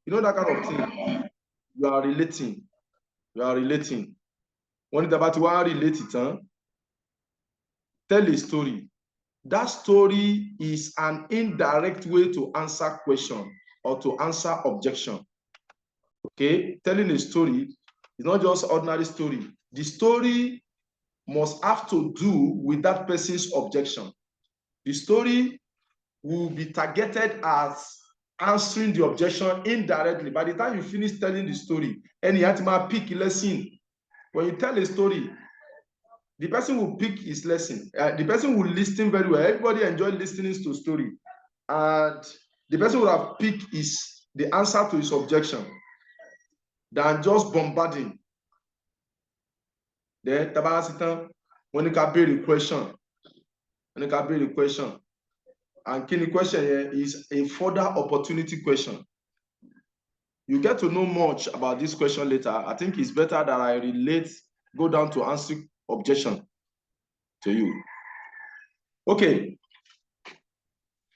You know that kind of thing. You are relating. You are relating. When it's about to relate it, tell a story. That story is an indirect way to answer question or to answer objection. Okay, telling a story is not just ordinary story. The story must have to do with that person's objection. The story will be targeted as answering the objection indirectly. By the time you finish telling the story, any ultimate pick lesson. When you tell a story, the person will pick his lesson. The person will listen very well. Everybody enjoys listening to story, and the person will have picked the answer to his objection than just bombarding. Then tabasitan, when you can build a question, and the question here is a further opportunity question. You get to know much about this question later. I think it's better that I go down to answer objection to you. Okay.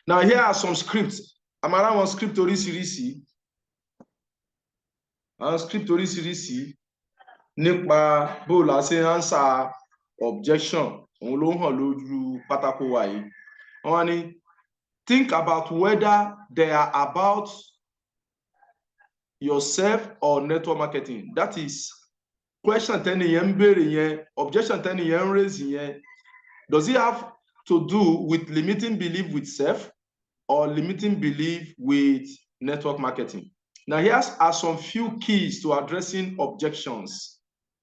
Now here are some scripts. I'm around one script oríṣiríṣi. Script oríṣiríṣi nípa bó la ṣe answer objection. Òun ló hàn lójú pátákó wa yìí. Wọ́n ní think about whether they are about yourself or network marketing. That is question tẹ́ni yẹn ń béèrè yẹn, objection tẹ́ni yẹn ń raise yẹn. Does it have to do with limiting belief with self or limiting belief with network marketing? Now, here are some few keys to addressing objections.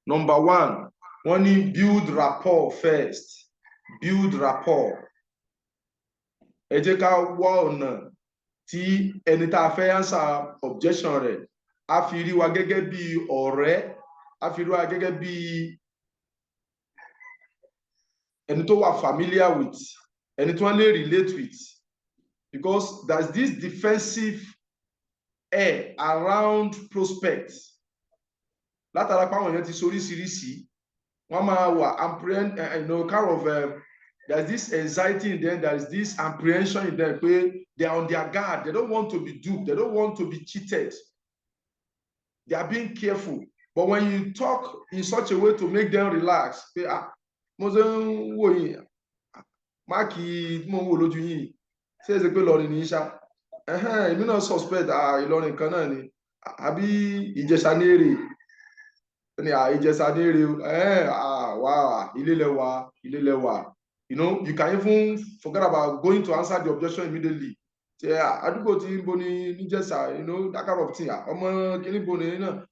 Number one, build rapport first. Build rapport. Ẹ jẹ́ ká wá ọ̀nà tí ẹni tá a fẹ́ answer objection rẹ̀ á fi rí wa gẹ́gẹ́ bí ọ̀rẹ́, á fi rí wa gẹ́gẹ́ bí ẹni tó wà familiar with, ẹni tó wọ́n lè relate with, because there's this defensive air around prospects. Látara pa àwọn èèyàn ti soríṣiríṣi, wọ́n máa wà kind of there's this anxiety in them, there's this apprehension in them, they are on their guard, they don't want to be duped, they don't want to be cheated. They are being careful. But when you talk in such a way to make them relax, mo ṣe ń wò yín, máàkì mo ń wò lójú yín, ṣé ẹ ṣe pé Ìlọrin ní í ṣá? Èmi náà suspect Ìlọrin kan náà ni, àbí Ìjẹ̀ṣà ní èrè, ní Ìjẹ̀ṣà ní èrè, wá ilé lẹ́wà. You know, you can even forget about going to answer the objection immediately. Say, àdúgbò tí ń bo ní Ìjẹ̀ṣà, you know, that kind of thing. Ọmọ kìíní bo ní náà,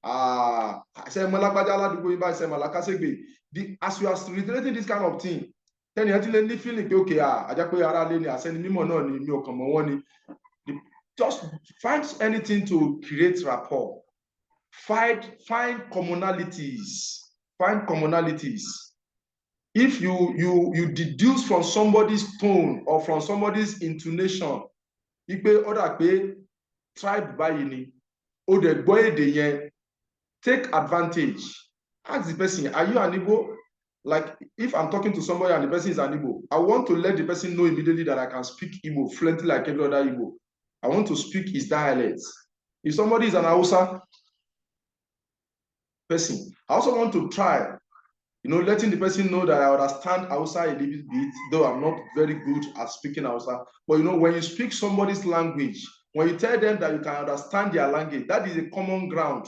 ṣe mọ lágbájá ládùúgbò yín báyìí, ṣe mọ làkàṣègbè. As you are reiterating this kind of thing, then you actually feeling okay, àjẹ́ pé ara lé ní àṣẹni mímọ̀ náà ni mi ò kàn mọ́ wọ́n ni. Just find anything to create rapport. Find commonalities. Find commonalities. If you deduce from somebody's tone or from somebody's intonation, you pay other pay tribe báyìí ni, o de gbọ́ èdè yẹn, take advantage. Ask the person, are you an Igbo? Like if I'm talking to somebody and the person is an Igbo, I want to let the person know immediately that I can speak Igbo fluently like every other Igbo. I want to speak his dialect. If somebody is an Hausa person, I also want to try, you know, letting the person know that I understand Hausa a little bit, though I'm not very good at speaking Hausa. But you know, when you speak somebody's language, when you tell them that you can understand their language, that is a common ground.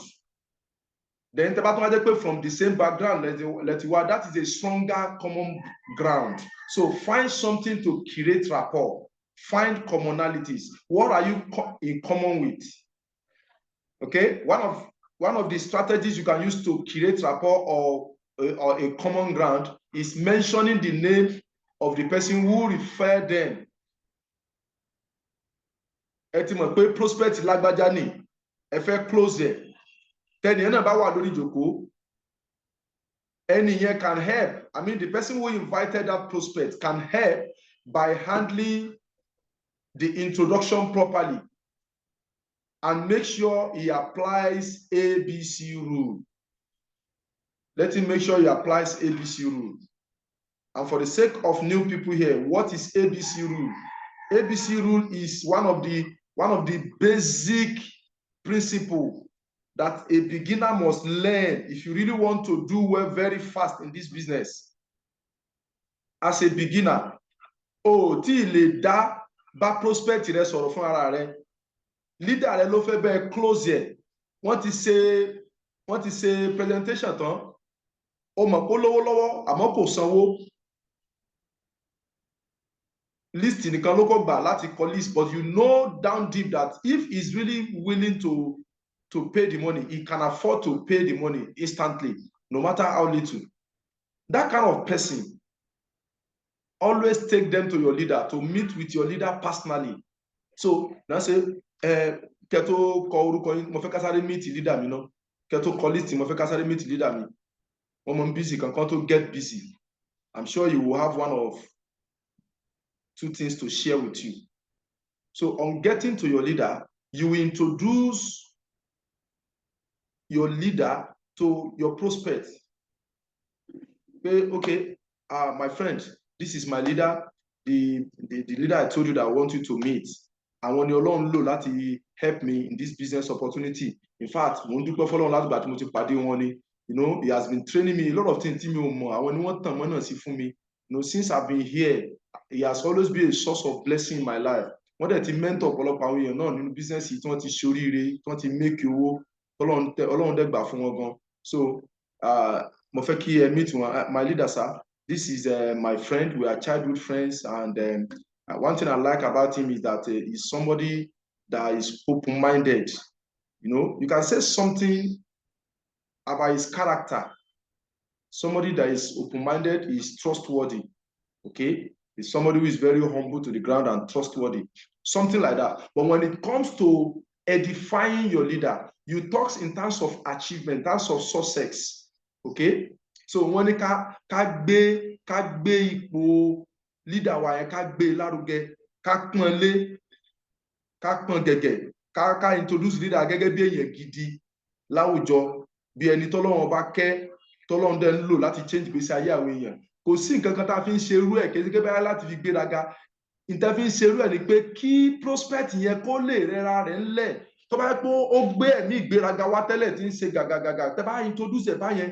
Then from the same background, that is a stronger common ground. So find something to create rapport. Find commonalities. What are you in common with? Okay, one of the strategies you can use to create rapport or a common ground is mentioning the name of the person who referred them. Ẹ ti mọ̀ pé prospect lágbájá ni, ẹ fẹ́ close it. Tẹ́ni yẹn náà bá wà lórí ìjókòó, ẹni yẹn can help. I mean, the person who invited that prospect can help by handling the introduction properly and make sure he applies ABC rule. Let him make sure he applies ABC rule. And for the sake of new people here, what is ABC rule? ABC rule is one of the basic principle that a beginner must learn if you really want to do well very fast in this business. As a beginner, tí lè dá bá prospect rẹ sọ̀rọ̀ fún ara rẹ, leader rẹ ló fẹ́ bẹ́ẹ̀ close yẹ, wọ́n ti ṣe presentation tán, ó mọ̀ pé lówó lọ́wọ́ àmọ́ kò sanwó, list nìkan ló kọ́ gbà láti kọ list, but you know down deep that if he's really willing to pay the money, he can afford to pay the money instantly, no matter how little. That kind of person, always take them to your leader, to meet with your leader personally. So now say, kẹ́tó kọ orúkọ yín, mo fẹ́ ká sáré meet leader mi náà, kẹ́tó kọ list, mo fẹ́ ká sáré meet leader mi. When I'm busy, can come to get busy. I'm sure you will have one of two things to share with you. So on getting to your leader, you introduce your leader to your prospect. Okay, my friend, this is my leader, the leader I told you that I want you to meet. And when you're alone, láti help me in this business opportunity. In fact, mo dúpẹ́ fọ́lọ́run láti gbà tí mo ti pàdé wọn ni. You know, he has been training me a lot of things. Since I've been here, he has always been a source of blessing in my life. What that he mentor in business, he want to show you, want to make you. So, meet my leader, sir. This is my friend. We are childhood friends, and one thing I like about him is that he's somebody that is open-minded. You know, you can say something about his character. Somebody that is open-minded, is trustworthy. Okay, is somebody who is very humble to the ground and trustworthy, something like that. But when it comes to edifying your leader, you talk in terms of achievement, in terms of success. Okay, so when you ka gbé ipò leader wa yẹn, ká gbé lárugẹ, ká pọ́nlé, ká pọ́n gẹ́gẹ́, ká introduce leader gẹ́gẹ́ bí èèyàn gidi láwùjọ, bí ẹni tọ́lọ́run bá kẹ́, tọ́lọ́run dẹ̀ ń lò láti change ìgbésí ayé àwọn èèyàn. Kò sí nǹkan kan tá a fi ń ṣe irú ẹ̀, kéṣe báyà láti fi gbéraga. Ìtẹ́ fi ń ṣe irú ẹ̀ ni pé kí prospect yẹn kó lè rẹra rẹ̀ ńlẹ̀. Tó bá yẹ pé ó gbé ẹ̀mí ìgbéraga wá tẹ́lẹ̀ tí ń ṣe gàgàgàgà, tẹ́ bá introduce ẹ̀ báyẹn,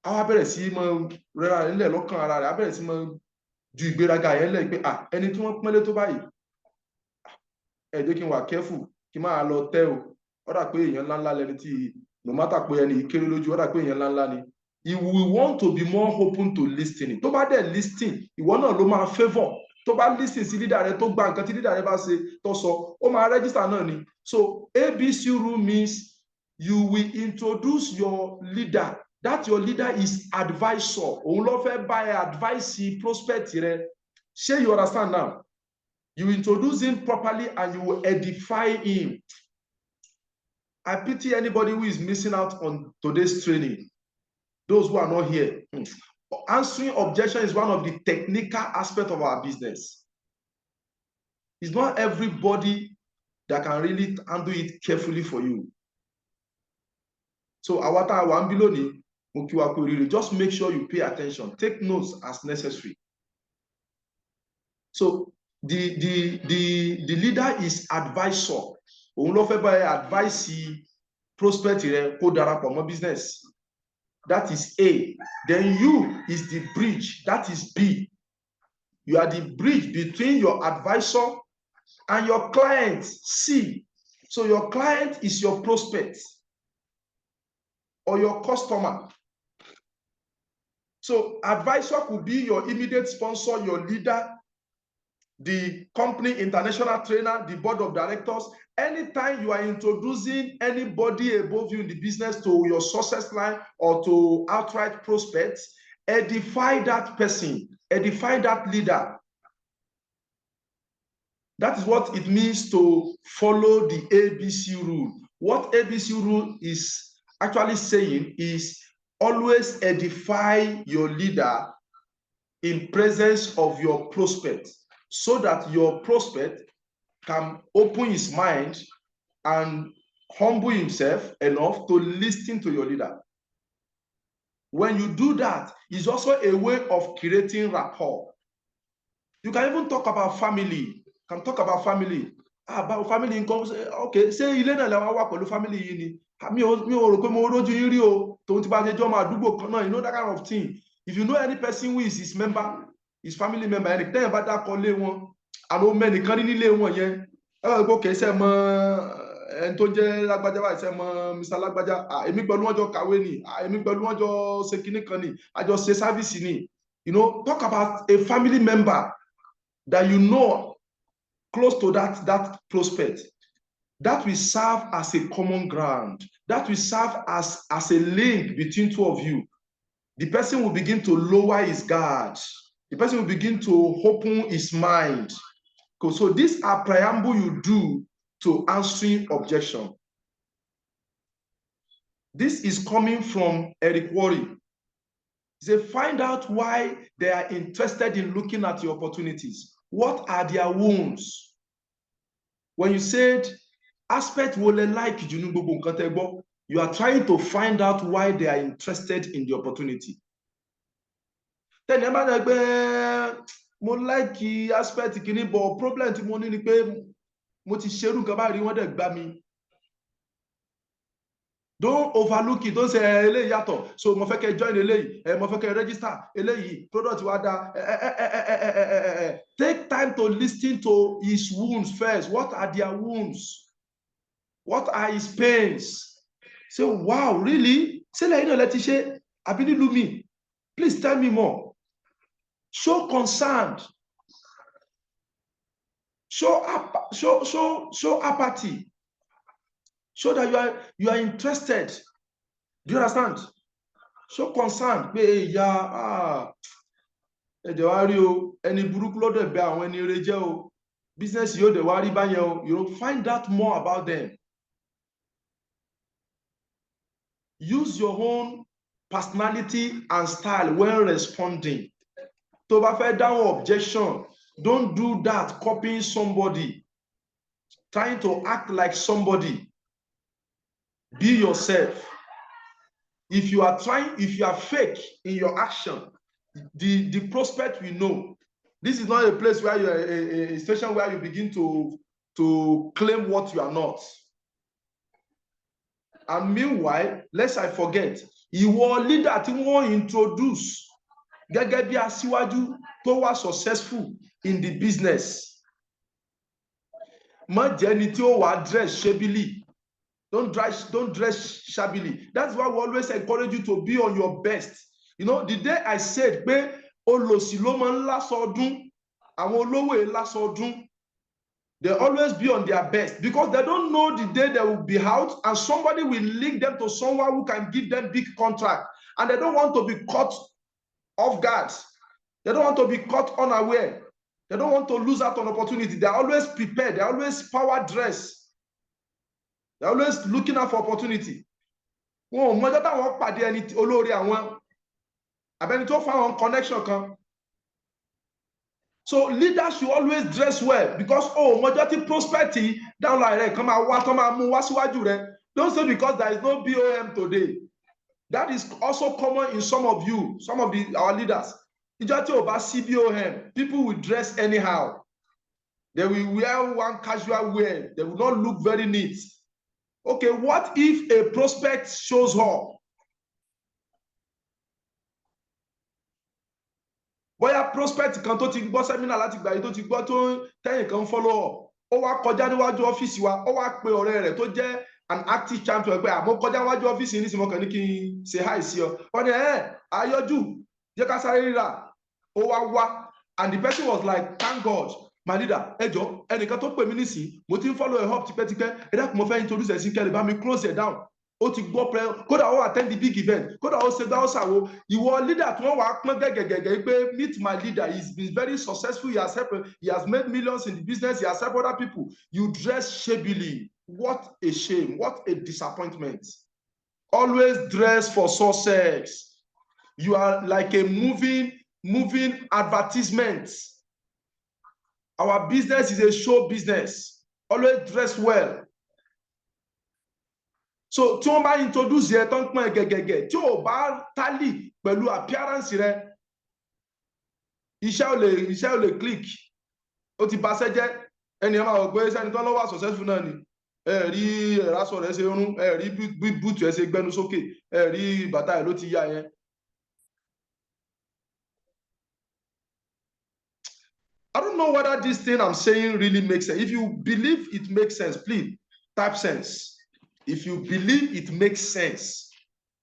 á wá bẹ̀rẹ̀ sí máa rẹra rẹ̀ ńlẹ̀ lọ́kàn ara rẹ̀, á bẹ̀rẹ̀ sí máa ju ìgbéraga yẹn lẹ̀ pé ẹni tí wọ́n pọ́nlé tó báyìí, ẹ jẹ́ kí n wà careful, kí n máa lọ tẹ́ o. Ó dà pé èèyàn ńláńlá lẹni tí, no matter pé ẹni kéré lójú, ó dà pé èèyàn ńláńlá ni. You will want to be more open to listening. Tó bá dẹ̀ listen, ìwọ náà ló máa favour. Tó bá listen sí leader rẹ, tó gba nǹkan tí leader rẹ bá ṣe tó sọ, ó máa register náà ni. So ABC rule means you will introduce your leader. That your leader is advisor. Òun ló fẹ́ bá ẹ advice prospect rẹ. Ṣé you understand now? You introduce him properly and you will edify him. I pity anybody who is missing out on today's training. Those who are not here. Answering objection is one of the technical aspects of our business. It's not everybody that can really handle it carefully for you. So just make sure you pay attention. Take notes as necessary. So the leader is advisor. Òun ló fẹ́ bá advice prospect rẹ kó darapọ̀ mọ́ business. That is A. Then you is the bridge. That is B. You are the bridge between your advisor and your client, C. So your client is your prospect or your customer. So advisor could be your immediate sponsor, your leader, the company international trainer, the board of directors. Anytime you are introducing anybody above you in the business to your success line or to outright prospects, edify that person, edify that leader. That is what it means to follow the ABC rule. What ABC rule is actually saying is always edify your leader in presence of your prospect, so that your prospect can open his mind and humble himself enough to listen to your leader. When you do that, it's also a way of creating rapport. You can even talk about family. You can talk about family. about family income. Okay, say ilé náà làwọn wà pẹ̀lú family yìí ni. Mi ò rò pé mo rójú yín rí o. Tòun ti bá ṣe jọ́ máa àdúgbò kan náà, you know that kind of thing. If you know any person who is his member, his family member, ẹni tẹ́yìn bá dákọ̀ lé wọn, àwọn ọmọ ẹnìkan ní nílé wọn yẹn, okay, ṣe mọ ẹni tó jẹ́ lágbájá báyìí, ṣe mọ Mr. Lágbájá, èmi pẹ̀lú wọn jọ kàwé ni, èmi pẹ̀lú wọn jọ ṣe kinní kan ni, a jọ ṣe sáfíìsì ni. You know, talk about a family member that you know close to that prospect. That will serve as a common ground. That will serve as a link between two of you. The person will begin to lower his guard. The person will begin to open his mind. So these are preamble you do to answering objection. This is coming from Eric Worre. He said, find out why they are interested in looking at your opportunities. What are their wounds? When you said, aspect will like you are trying to find out why they are interested in the opportunity. Then mo like aspect kini, but problem tí mo ní ni pé mo ti ṣerú nǹkan báyìí wọ́n dẹ̀ gbà mí. Don't overlook it. Don't say eléyìí yàtọ̀. So mo fẹ́ kẹ́ join eléyìí, mo fẹ́ kẹ́ register eléyìí, product wa dá. Take time to listen to his wounds first. What are their wounds? What are his pains? Say, wow, really? Say like let it say, Abini Lumi. Please tell me more. Show concern. Show apathy. Show that you are interested. Do you understand? Show concern. Business you find out more about them. Use your own personality and style when responding. To bá down objection, don't do that copying somebody, trying to act like somebody. Be yourself. If you are fake in your action, the prospect will know. This is not a place where you are a station where you begin to claim what you are not. And meanwhile, lest I forget, ìwọ leader tí wọ́n introduce gẹ́gẹ́ bí aṣíwájú tó wà successful in the business. Má jẹ́ ni tí ó wà dress shabbily. Don't dress shabbily. That's why we always encourage you to be on your best. You know, the day I said pé olòṣì ló máa ń láṣọ ọdún, àwọn olówó è láṣọ ọdún, they always be on their best because they don't know the day they will be out and somebody will link them to someone who can give them big contract, and they don't want to be caught off guard. They don't want to be caught unaware. They don't want to lose out on opportunity. They're always prepared. They're always power dressed. They're always looking out for opportunity. Connection kan. So leaders should always dress well because majority prosperity down like that. Don't say because there is no BOM today. That is also common in some of our leaders. People will dress anyhow. They will wear one casual wear. They will not look very neat. Okay, what if a prospect shows up? Bóyá prospect kan tó ti gbọ́ seminar láti gbà yìí tó ti gbọ́ tó tẹ́yìn kan follow up, ó wá kọjá níwájú ọ́fíìsì wa, ó wá pe ọ̀rẹ́ rẹ̀ tó jẹ́ an active champion pé àmọ́ kọjá níwájú ọ́fíìsì ní ìsìnkú kan ní kí n ṣe hi sí ọ. Wọ́n ní ayọ́jú jẹ́ ká sáré ríra, ó wá, and the person was like, thank God, my leader, ẹjọ́ ẹnìkan tó pè mí nísìn, mo ti ń follow ẹ̀ up tipẹ́tipẹ́, ẹ dákun mo fẹ́ introduce ẹ̀ sí kẹ́lẹ̀ bá mi close it down. Ó ti gbọ́ pẹ́ kódà ó attend the big event kódà ó ṣe dá ó ṣàwo ìwọ leader tí wọ́n wàá pọ́n gẹ́gẹ́gẹ́gẹ́ pé meet my leader, he's been very successful, he has made millions in the business, he has helped other people. You dress shabbily. What a shame, what a disappointment. Always dress for success. You are like a moving advertisement. Our business is a show business. Always dress well. So tí wọ́n bá introduce yẹ tán pọ́n gẹ́gẹ́gẹ́ tí ò bá tally pẹ̀lú appearance rẹ, iṣẹ́ ò lè click, ó ti bà ṣẹ́ jẹ́. ẹni ẹ máa wọ pé sẹ́ni tó lọ́wọ́ successful náà ni ẹ rí ẹ̀rásọ rẹ̀ ṣe rún ẹ rí búùtù ẹ ṣe gbẹnu sókè ẹ rí bàtà ẹ ló ti yá yẹn. I don't know whether this thing I'm saying really makes sense. If you believe it makes sense, please type sense. If you believe it makes sense,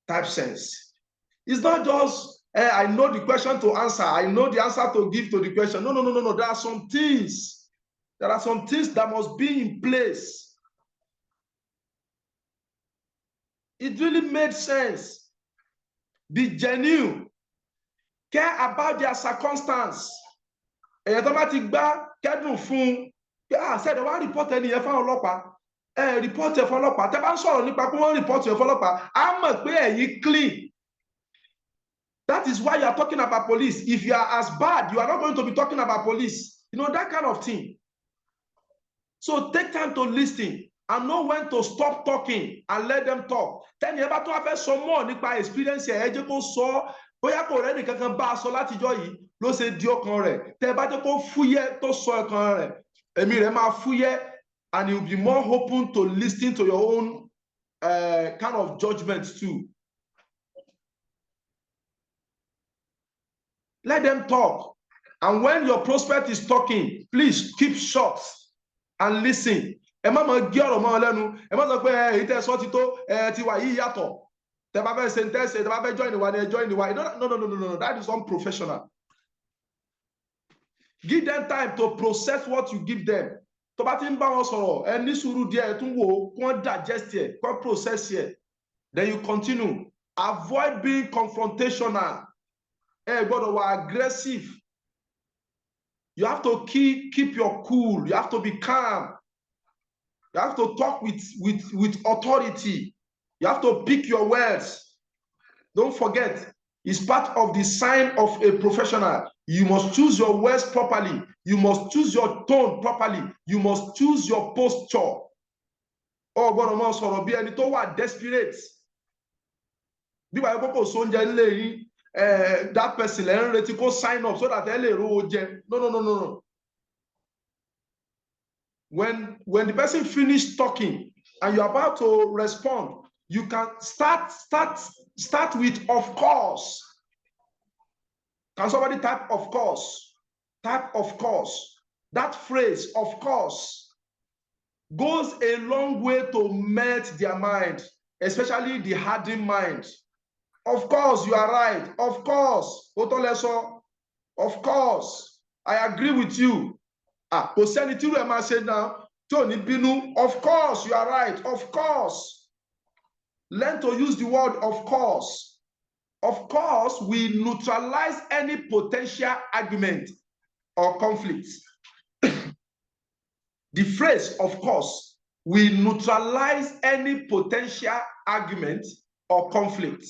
type sense. It's not just I know the question to answer, I know the answer to give to the question. No. There are some things. There are some things that must be in place. It really made sense. Be genuine. Care about their circumstance. Èyàn tó bá ti gbá kẹ́dùn fún ṣẹ̀dá wá report ẹni yẹn fáwọn ọlọ́pàá report ẹ̀ fún ọlọ́pàá tẹ́ bá ń sọ̀rọ̀ nípa pé wọ́n report ẹ̀ fún ọlọ́pàá á mọ̀ pé ẹ̀yin clean. That is why you are talking about police. If you are as bad, you are not going to be talking about police. You know, that kind of thing. So take time to listen and know when to stop talking and let them talk. Then you have to have some more nípa experience ẹ jẹ́ kó sọ bóyá kò rẹ́ni kankan bá a sọ látijọ́ yìí ló ṣe di ọkàn rẹ̀. Tẹ́ bá jẹ́ kó fúyẹ́ tó sọ ọkàn rẹ̀, ẹ̀mí rẹ̀ máa fúyẹ́, and you will be more open to listen to your own kind of judgment too. Let them talk. And when your prospect is talking, please keep short and listen. Ẹ má máa gé ọ̀rọ̀ mọ́ ọ lẹ́nu. Ẹ má sọ pé èyí tẹ́ sọ ti tó ti wà yìí yàtọ̀. Tẹ́ bá fẹ́ ṣe ń tẹ́sẹ̀, tẹ́ bá fẹ́ join wa ni ẹ join wa. No. That is unprofessional. Give them time to process what you give them. Tó bá ti ń bá wọn sọ̀rọ̀, ẹ ní sùúrù díẹ̀, tún wò ó, kó digest ẹ̀, kó process ẹ̀. Then you continue. Avoid being confrontational. Ẹ gbọ́dọ̀ wà aggressive. You have to keep your cool. You have to be calm. You have to talk with authority. You have to pick your words. Don't forget, it's part of the sign of a professional. You must choose your words properly. You must choose your tone properly. You must choose your posture. Oh, gbọ́dọ̀ mọ sọ̀rọ̀ bí ẹni tó wà desperate. Bí wàá kókò sóúnjẹ ńlẹ̀ yìí. That person ready to go sign up so that no. When the person finished talking and you're about to respond, you can start with of course. Can somebody type of course? Type of course. That phrase of course goes a long way to melt their mind, especially the hardened mind. Of course, you are right. Of course, Otoleso. Of course, I agree with you. Of course, you are right. Of course. Learn to use the word of course. Of course, we neutralize any potential argument or conflict. The phrase, of course, we neutralize any potential argument or conflict.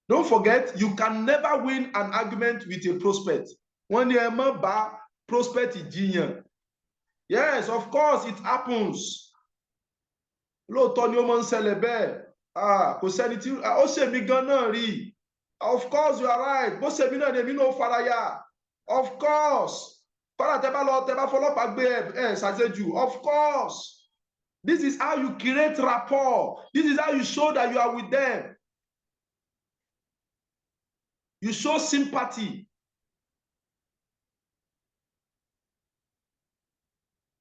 Don't forget, you can never win an argument with a prospect. When you are prospect is genius. Yes, of course, it happens. Of course, you are right. Of course. Of course. This is how you create rapport. This is how you show that you are with them. You show sympathy.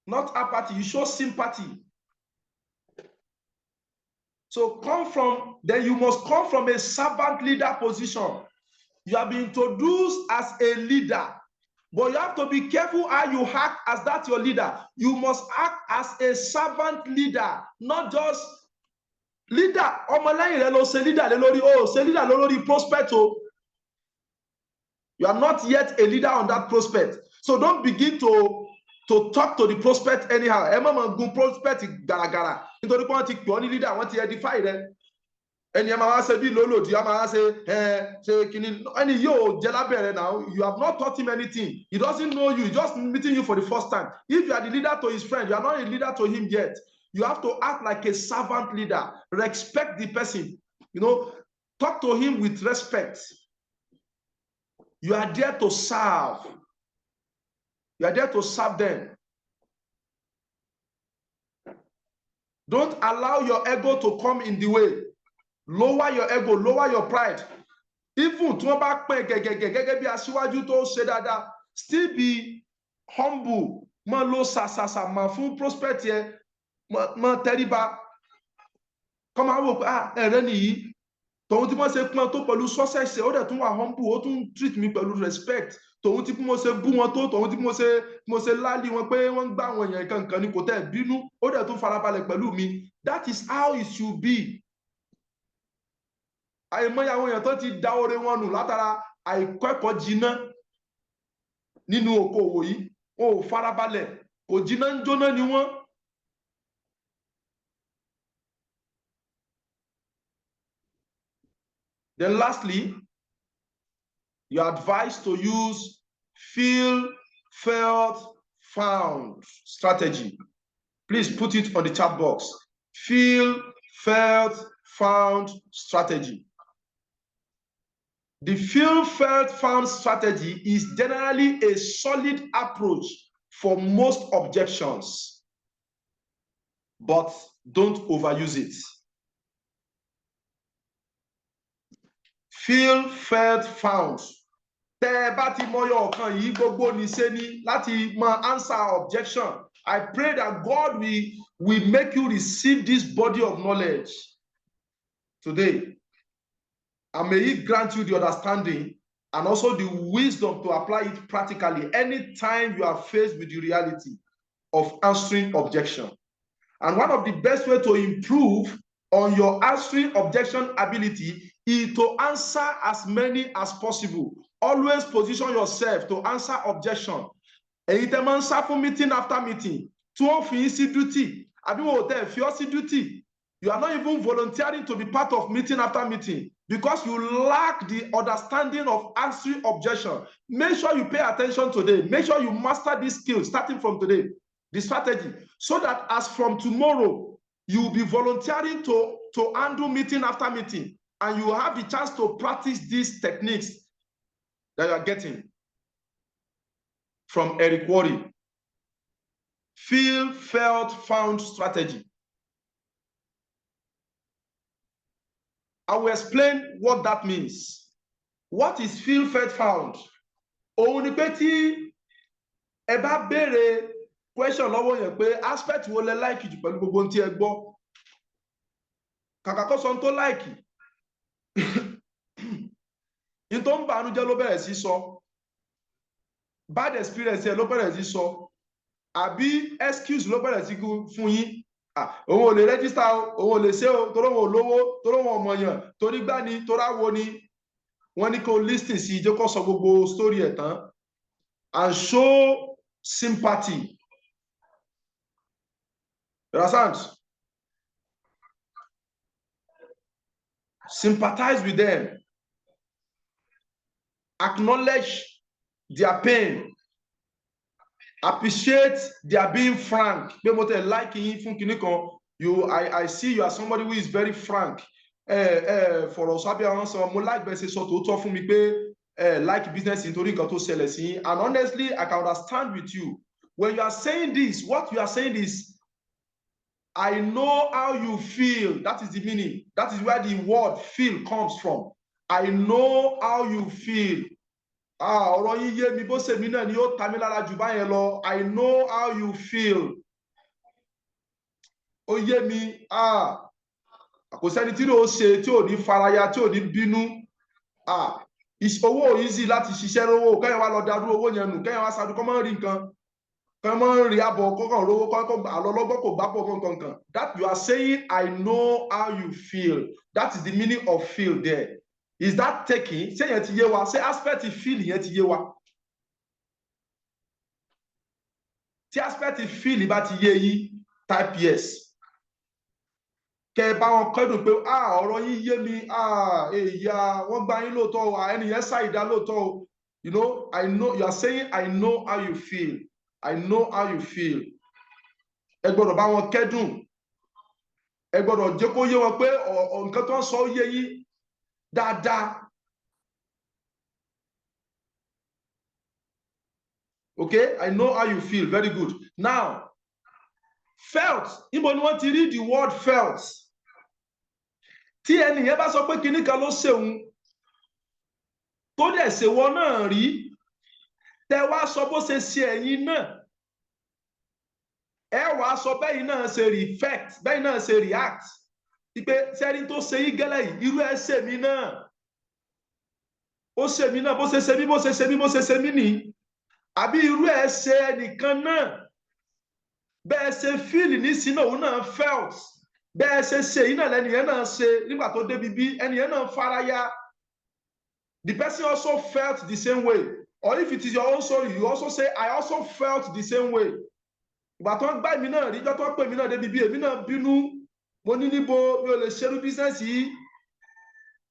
Not apathy, you show sympathy. So then you must come from a servant leader position. You have been introduced as a leader, but you have to be careful how you act as that your leader. You must act as a servant leader, not just leader. Prospect. You are not yet a leader on that prospect. So don't begin to talk to the prospect anyhow. Prospect gara. Nítorí pé wọ́n ti pọ̀ ní leader, wọ́n ti edify rẹ̀. Ẹni ẹ máa wá ṣe bí lólòdì, ẹ máa wá ṣe kíní. Ẹni yóò jẹ́ lábẹ́rẹ́ now. You have not taught him anything. He doesn't know you. He's just meeting you for the first time. If you are the leader to his friend, you are not a leader to him yet. You have to act like a servant leader. Respect the person. You know, talk to him with respect. You are there to serve. You are there to serve them. Don't allow your ego to come in the way. Lower your ego, lower your pride. Even tí wọ́n bá pẹ́ gẹ́gẹ́ bí aṣíwájú tó ṣe dáadáa, still be humble. Má lo sàṣàṣà mà fún prospect yẹn, má tẹríba. Kọ́ máa wò pé ẹ̀rẹ́ nìyí, tòun tí wọ́n ṣe pọ́n tó pẹ̀lú success, ó dẹ̀ tún wà humble, ó tún treat mi pẹ̀lú respect. Tòun tí mo ṣe bú wọn tó, tòun tí mo ṣe láàlì wọn pé wọ́n ń gbá àwọn èèyàn kankan ni kò tẹ̀ bínú, ó dẹ̀ tún farabalẹ̀ pẹ̀lú mi. That is how it should be. Àìmọye àwọn èèyàn tó ti da oore wọn nù látara àìkẹ́kọ̀ọ́ jiná nínú okòwò yìí, wọn ò farabalẹ̀, kò jiná ń jóná ni wọ́n. Then lastly, you are advised to use feel, felt, found strategy. Please put it on the chat box. Feel, felt, found strategy. The feel, felt, found strategy is generally a solid approach for most objections, but don't overuse it. Feel, felt, found. Tẹ́ bá ti mọyọ ọ̀kan yìí gbogbo ní ṣe ní láti mọ answer objection. I pray that God will make you receive this body of knowledge today. And may He grant you the understanding and also the wisdom to apply it practically anytime you are faced with the reality of answering objection. And one of the best ways to improve on your answering objection ability is to answer as many as possible. Always position yourself to answer objection. Èyí tẹ́ máa ń sá fún meeting after meeting, tí wọ́n fi yín sí duty, àbí wọn ò tẹ́ fi ọ́ sí duty. You are not even volunteering to be part of meeting after meeting because you lack the understanding of answering objection. Make sure you pay attention today. Make sure you master this skill starting from today, the strategy, so that as from tomorrow, you will be volunteering to handle meeting after meeting, and you will have the chance to practice these techniques that you are getting from Eric Worre. Feel, felt, found strategy. I will explain what that means. What is feel, felt, found? Òun ni pé tí ẹ bá béèrè question lọ́wọ́ yẹn pé aspect wo lẹ like jù pẹ̀lú gbogbo tí ẹ gbọ́. Kàkà kó sọ tó like. In tó ń bànújẹ́ ló bẹ̀rẹ̀ sí sọ. Bad experience ẹ ló bẹ̀rẹ̀ sí sọ. Àbí excuse ló bẹ̀rẹ̀ sí fún yín. Òun ò lè register o, òun ò lè ṣe o, torí òun ò lówó, torí òun ò mọ̀yàn, torí gbá ni, torí àwo ni. Wọ́n ní kó listen sí jẹ́ kó sọ gbogbo story ẹ̀ tán. And show sympathy. You understand? Sympathize with them. Acknowledge their pain. Appreciate their being frank. I see you as somebody who is very frank. For us, mo like bẹ́ẹ̀ ṣe sọ tòótọ́ fún mi pé like business nítorí nǹkan tó ṣẹlẹ̀ sí. And honestly, I can understand with you. When you are saying this, what you are saying is, I know how you feel. That is the meaning. That is where the word feel comes from. I know how you feel. Ọ̀rọ̀ yín yé mi bó ṣe mí náà ni ó ta mí lára jù báyẹn lọ. I know how you feel. Ó yé mi. Kò sẹ́ni tí ó ṣe tí ò ní faraya tí ò ní bínú. Owó easy láti ṣiṣẹ́ lówó kẹ́yìn wá lọ darú owó yẹn nù kẹ́yìn wá sáré kọ́ mọ́ rí nǹkan kọ́ mọ́ rí àbọ̀ kọ́kàn rówó kọ́kọ́ àlọ́lọ́gbọ́ kò bá pọ̀ kankan. That you are saying I know how you feel. That is the meaning of feel there. Is that taking? Ṣé yẹn ti yé wa? Ṣé aspect feel yẹn ti yé wa? Tí aspect feel bá ti yé yín, type yes. Kẹ́ bá wọn kẹ́dùn pé ọ̀rọ̀ yín yé mi, èyà wọ́n gbá yín lóòótọ́ o, ẹni yẹn ṣàìdá lóòótọ́ o. You know, I know, you are saying I know how you feel. I know how you feel. Ẹ gbọ́dọ̀ bá wọn kẹ́dùn. Ẹ gbọ́dọ̀ jẹ́ kó yé wọn pé nǹkan tó ń sọ yé yín dáadáa. Okay, I know how you feel. Very good. Now, felt. Ibo ni wọ́n ti rí the word felt. Tí ẹnìyẹn bá sọ pé kíní kan ló ṣeun, tó dẹ̀ ṣèwọ náà rí, tẹ wá sọ bó ṣe ṣe ẹ̀yin náà, ẹ wàá sọ bẹ́yìn náà ṣe reflect, bẹ́yìn náà ṣe react. Ipe sẹ́ni tó ṣe yí gẹ́lẹ́ yìí, irú ẹ ṣe mí náà. Ó ṣe mí náà, bó ṣe ṣe mí, bó ṣe ṣe mí, bó ṣe ṣe mí nìyí. Àbí irú ẹ ṣe ẹnìkan náà. Bẹ́ẹ̀ ṣe feel nísìnyí náà, òun náà felt. Bẹ́ẹ̀ ṣe ṣe yìí náà lẹ́nìyẹn náà ṣe nígbà tó débi bí ẹnìyẹn náà faraya. The person also felt the same way. Or if it is your own story, you also say, I also felt the same way. Ìgbà tó ń gbá èmi náà rí, ìjọ tó ń pè mí náà débi bí èmi náà bínú. Mo ní níbo mi ò lè ṣerú business yìí.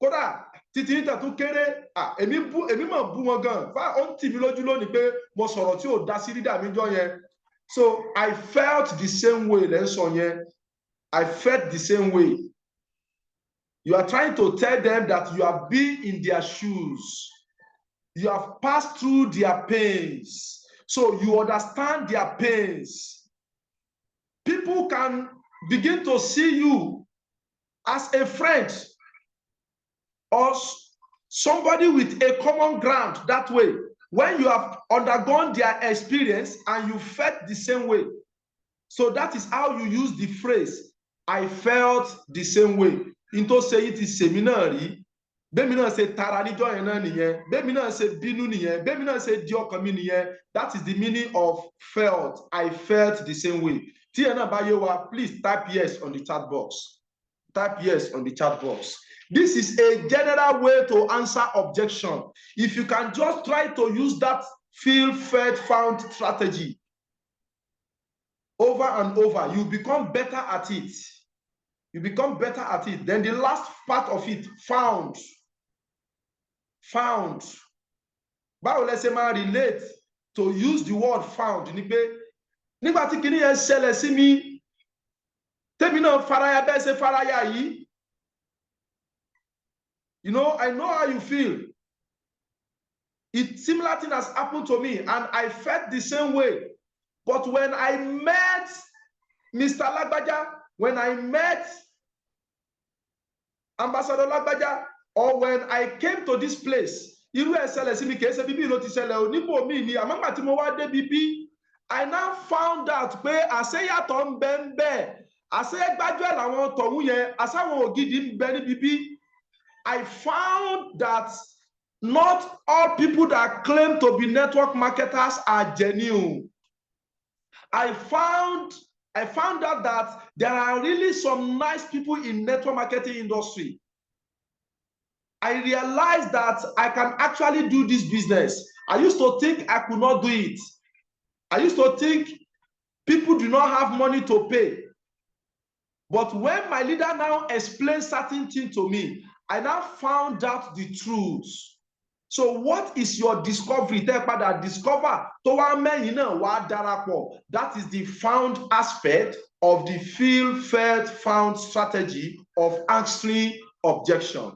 Kódà títí níta tó kéré, èmi máa bú wọn gan. Ó ń tì mí lójú lónìí pé mo sọ̀rọ̀ tí ò dá sí dídà mi jọ yẹn. So I felt the same way, Lenson. I felt the same way. You are trying to tell them that you have been in their shoes. You have passed through their pains. So you understand their pains. People can begin to see you as a friend or somebody with a common ground that way. When you have undergone their experience and you felt the same way. So that is how you use the phrase, I felt the same way. Into say it is seminary. Bemina say tara níjọ́ yẹn náà nìyẹn. Bemina say bínú nìyẹn. Bemina say di ọkàn mi nìyẹn. That is the meaning of felt. I felt the same way. Tí ẹ náà bá yé wa, please type yes on the chat box. Type yes on the chat box. This is a general way to answer objection. If you can just try to use that feel, felt, found strategy over and over, you become better at it. You become better at it. Then the last part of it, found. Found. Báwo lẹ ṣe máa relate to use the word found ní pé nígbà tí kíní yẹn ṣẹlẹ̀ sí mi, tèmi náà faraya bẹ́ẹ̀ ṣe faraya yìí. You know, I know how you feel. Similar thing has happened to me, and I felt the same way. But when I met Mr. Lagbaja, when I met Ambassador Lagbaja, or when I came to this place, I now found out pé àṣeyàtọ̀ ń bẹ ń bẹ, àṣegbájúẹ̀ làwọn tọ̀hún yẹn, àṣàwọn ògidì ń bẹ ní bíbí. I found that not all people that claim to be network marketers are genuine. I found out that there are really some nice people in network marketing industry. I realized that I can actually do this business. I used to think I could not do it. I used to think people do not have money to pay. But when my leader now explained certain things to me, I now found out the truth. So what is your discovery? That is the found aspect of the feel, felt, found strategy of answering objection.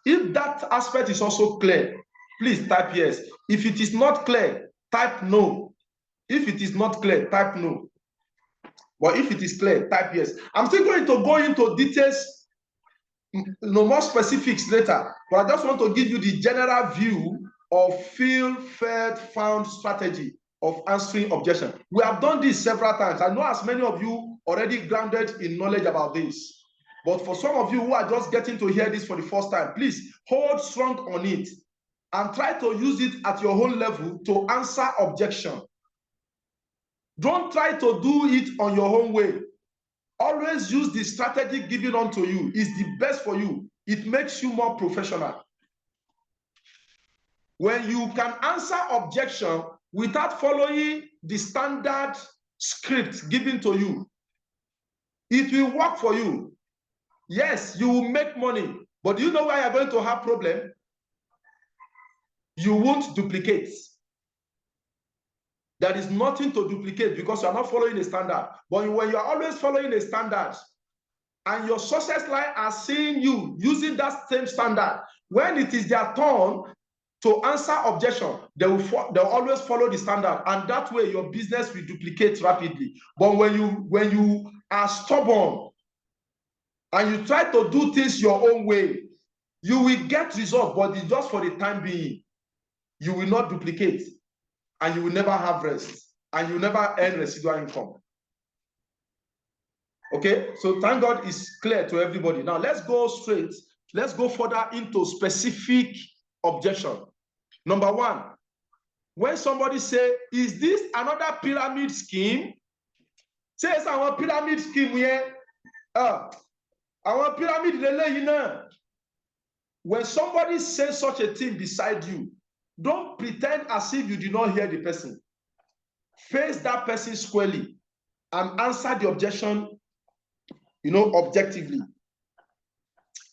If that aspect is also clear, please type yes. If it is not clear, type no. If it is not clear, type no. But if it is clear, type yes. I'm still going to go into details, more specifics later, but I just want to give you the general view of feel, felt, found strategy of answering objection. We have done this several times. I know as many of you already grounded in knowledge about this. But for some of you who are just getting to hear this for the first time, please hold strong on it and try to use it at your own level to answer objection. Don't try to do it on your own way. Always use the strategy given unto you. It's the best for you. It makes you more professional. When you can answer objection without following the standard script given to you, it will work for you. Yes, you will make money, but do you know why you're going to have problem? You won't duplicate. There is nothing to duplicate because you are not following a standard. But when you are always following a standard and your success line are seeing you using that same standard, when it is their turn to answer objection, they'll always follow the standard, and that way your business will duplicate rapidly. But when you are stubborn and you try to do things your own way, you will get results, but it's just for the time being. You will not duplicate, and you will never have rest, and you will never earn residual income. Okay, so thank God it's clear to everybody. Now let's go further into specific objection. Number one, when somebody say, is this another pyramid scheme? Say it's our pyramid scheme here. Our pyramid, when somebody says such a thing beside you, don't pretend as if you did not hear the person. Face that person squarely and answer the objection, objectively.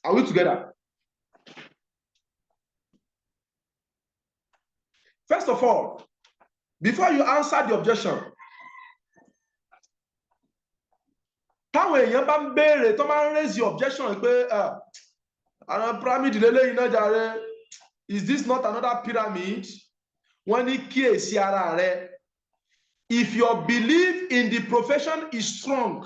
Are we together? First of all, before you answer the objection, táwọn èèyàn bá ń béèrè tó máa ń raise the objection pé àwọn pyramid lélẹ́yìn náà jàre, is this not another pyramid? Wọ́n ní kíyèsí ara rẹ. If your belief in the profession is strong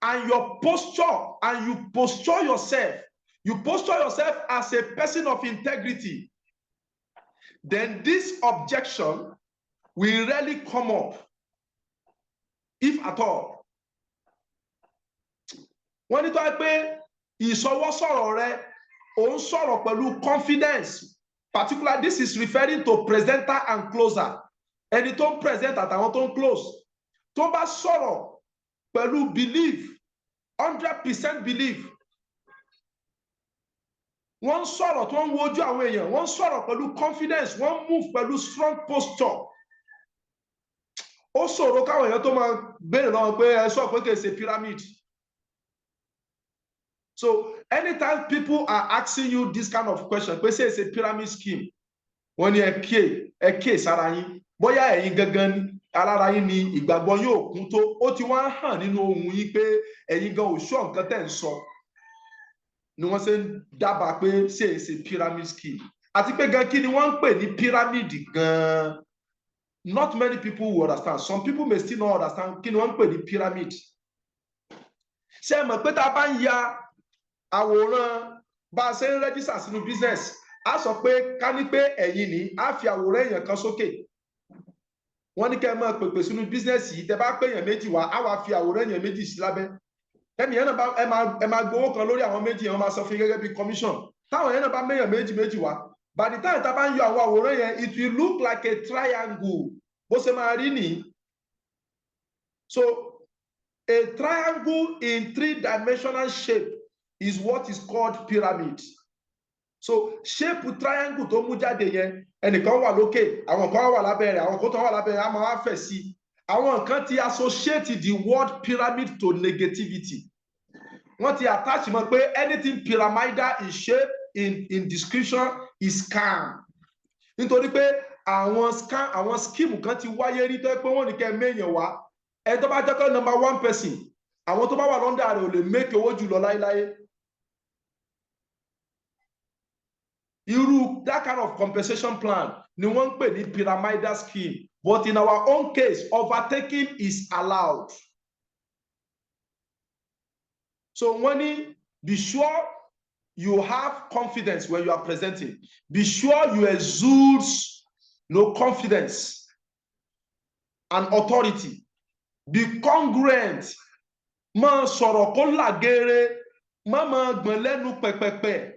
and your posture, and you posture yourself as a person of integrity, then this objection will rarely come up, if at all. Wọ́n ní tó ẹ pé ìsọwọ́sọ̀rọ̀ rẹ ò ń sọ̀rọ̀ pẹ̀lú confidence. Particularly, this is referring to presenter and closer. Ẹni tó ń present àtàwọn tó ń close. Tó bá sọ̀rọ̀ pẹ̀lú belief, 100% belief. Wọ́n sọ̀rọ̀ tó ń wojú àwọn èèyàn, wọ́n sọ̀rọ̀ pẹ̀lú confidence, wọ́n move pẹ̀lú strong posture. Ó ṣòro káwọn èèyàn tó máa béèrè lọ́wọ́ pé ẹ sọ pé kì í ṣe pyramid. So anytime people are asking you this kind of question, pé ṣé it's a pyramid scheme, wọ́n ní ẹ kíyè sára yín, bóyá ẹ̀yin gangan alára yín ni ìgbàgbọ́ yóò kún tó, ó ti wá hàn nínú ohun yín pé ẹ̀yin gan ò sọ nǹkan tẹ́ ń sọ. Ni wọ́n ṣe ń dábàá pé ṣé it's a pyramid scheme. Àti pé gan kí ni wọ́n ń pè ní pyramid gan? Not many people will understand. Some people may still not understand kí ni wọ́n ń pè ní pyramid. Ṣé ẹ mọ̀ pé tá a bá ń ya àwòrán bá a ṣe ń register sínú business, a sọ pé ká ní pé ẹ̀yin ni a fi àwòrán èèyàn kan sókè. Wọ́n ní kẹ́ ẹ máa pèpè sínú business yìí, tẹ́ bá pé èèyàn méjì wá, á wá fi àwòrán èèyàn méjì sí lábẹ́. Ẹnìyẹn náà ẹ máa gbowó kan lórí àwọn méjì yẹn, wọ́n máa sọ fún yín gẹ́gẹ́ bí commission. Táwọn yẹn náà bá méèyàn méjì wá, by the time tá a bá ń yọ àwọn àwòrán yẹn, it will look like a triangle. Bó ṣe máa rí nìyí. So a triangle in 3-dimensional shape is what is called pyramid. So shape triangle tó mú jáde yẹn, ẹnìkan wà lókè, àwọn kan wà lábẹ́ rẹ̀, àwọn kan tó wà lábẹ́ rẹ̀ á máa wá fẹ̀ sí. Àwọn kan ti associate the word pyramid to negativity. Wọ́n ti attach mọ́ pé anything pyramidal in shape, in description is scam. Nítorí pé àwọn scheme kan ti wáyé rí tó pé wọ́n ní kẹ́ méèyàn wá. Ẹ tó bá jẹ́ pé number 1 person, àwọn tó bá wà lọ́ndà rẹ̀ ò lè make owó jùlọ láéláé. Irú that kind of compensation plan ni wọ́n ń pè ní pyramidal scheme. But in our own case, overtaking is allowed. So when be sure you have confidence when you are presenting. Be sure you exude confidence and authority. Be congruent. Má sọ̀rọ̀ kó làgèrè, má gbọ̀n lẹ́nu pẹ̀pẹ̀pẹ̀.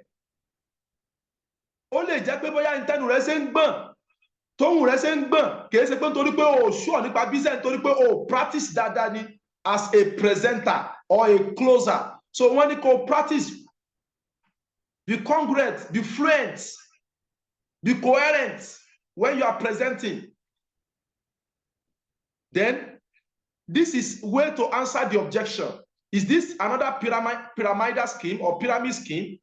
Ó lè jẹ́ pé bóyá ìtẹ́nu rẹ̀ ṣe ń gbọ̀n, tóhùn rẹ̀ ṣe ń gbọ̀n, kìí ṣe pé nítorí pé o sure nípa business, nítorí pé o practice dáadáa ni as a presenter or a closer. So when you go practice, be congruent, be fluent, be coherent when you are presenting. Then this is way to answer the objection. Is this another pyramidal scheme or pyramid scheme?